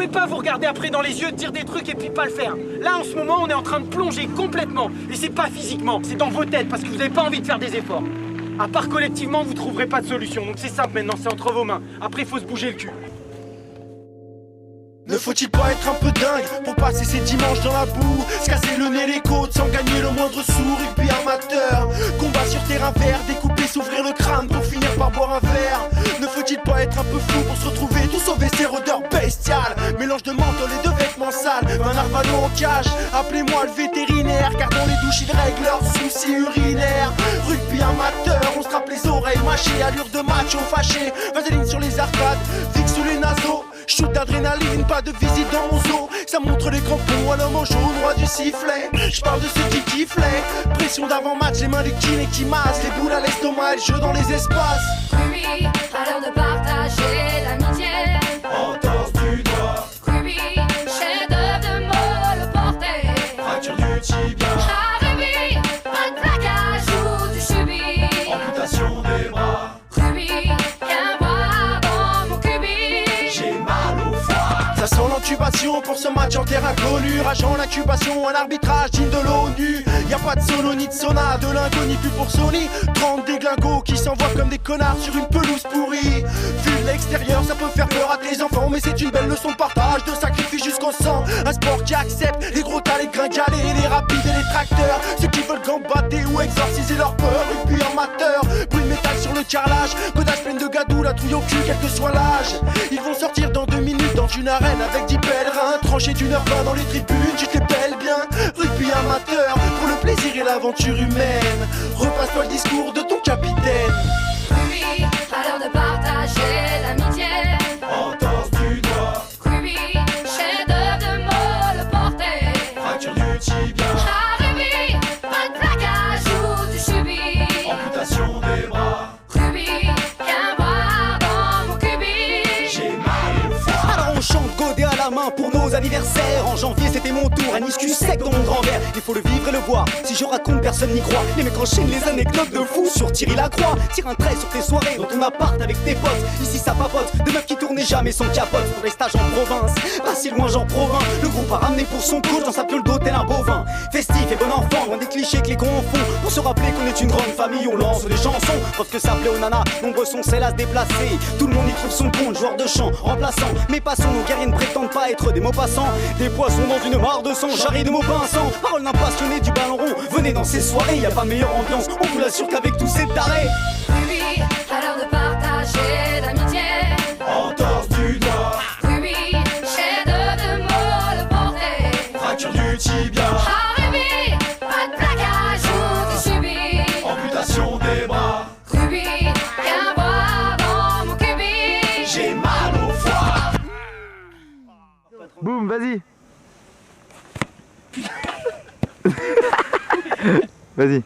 pouvez pas vous regarder après dans les yeux, dire des trucs et puis pas le faire. Là, en ce moment, on est en train de plonger complètement. Et c'est pas physiquement, c'est dans vos têtes parce que vous avez pas envie de faire des efforts. À part collectivement, vous trouverez pas de solution. Donc c'est simple maintenant, c'est entre vos mains. Après, faut se bouger le cul. Ne faut-il pas être un peu dingue pour passer ses dimanches dans la boue, se casser le nez les côtes sans gagner le moindre sou? Rugby amateur, combat sur terrain vert, découper, s'ouvrir le crâne pour finir par boire un verre. Ne faut-il pas être un peu fou pour se retrouver tout sauver ces odeurs bestiales? Mélange de menthol et de vêtements sales, un arvalo en cage, appelez-moi le vétérinaire, car dans les douches ils règlent leurs soucis urinaires. Rugby amateur, on se rappe les oreilles mâchées, allure de macho fâché, vaseline sur les arcades, fixe sous les naseaux. Shoot d'adrénaline, pas de visite dans mon zoo. Ça montre les crampons à l'homme au jaune, roi du sifflet. J'parle de ceux qui kifflaient. Pression d'avant-match, les mains du kiné qui massent. Les boules à l'estomac, le jeu dans les espaces. Ruby, à l'heure de partager l'amitié. Entorse du doigt, Ruby, chef-d'œuvre de mots porté. fracture du tibia, Ah Ruby, pas de plaquage ou du chubby. amputation des bras. Ruby, viens voir dans mon cubi. J'ai mal au foie. Ça sent l'intubation pour ce match en terre inconnue. Rageant l'incubation, un arbitrage digne de l'ONU. Y'a pas de solo ni de sauna, de lingot ni plus pour Sony. 30 déglingos qui s'envoient comme des connards sur une pelouse pourrie. Vu de l'extérieur, ça peut faire peur à tes enfants, mais c'est une belle leçon de partage, de sacrifice jusqu'au sang. Un sport qui accepte les gros tas, les gringalés, les rapides et les tracteurs. Ceux qui veulent gambader ou exorciser leur peur. Rugby amateur, bruit de métal sur le carrelage. Godage pleine de gadou, la trouille au cul, quel que soit l'âge. Ils vont sortir dans 2 minutes dans une arène avec 10 pèlerins. Tranchés d'1h20 dans les tribunes, tu te les pèles bien. Rugby amateur, pour le plaisir et l'aventure humaine. Repasse-toi le discours de ton capitaine. Ruby, à l'heure de partager l'amitié. Entorse du doigt, Ruby, chef-d'œuvre de mots porté. fracture du tibia, Ah Ruby, pas de plaquage ou du chubby. amputation des bras. Ruby, viens voir dans mon cubi. J'ai mal au foie. Alors on chante godé à la main pour nos anniversaires. En janvier c'était mon tour, un iscu sec dans mon grand verre. Il faut le vivre et le voir, si je raconte personne n'y croit. Les mecs enchaînent les anecdotes de fous sur Thierry Lacroix. Tire un trait sur tes soirées, dans ton appart avec tes potes. Ici ça papote, de meufs qui tournaient jamais sans capote. Pour les stages en province, pas si loin j'en provins. Le groupe a ramené pour son coach dans sa piole d'hôtel un bovin. Festif et bon enfant, loin des clichés que les cons en font. Pour se rappeler qu'on est une grande famille, on lance des chansons. Preuve que ça plaît aux nanas, nombreux sont celles à se déplacer. Tout le monde y trouve son compte, joueur de chant, remplaçant. Mais passons, nos guerriers ne prétendent pas être des mots passants. Des poissons dans une mare de sang, charrés de mots pinçants. Parole d'un passionné du ballon rond, venez dans ces soirées, y a pas meilleure ambiance, on vous l'assure qu'avec tous ces tarés. Ruby, à l'heure de partager l'amitié. Entorse du doigt, Ruby, chef-d'œuvre de mots porté. fracture du tibia, Ah Ruby, pas de plaquage ou du chubby. amputation des bras. Ruby, viens voir dans mon cubi. J'ai mal au foie. Boum, vas-y. Vas-y.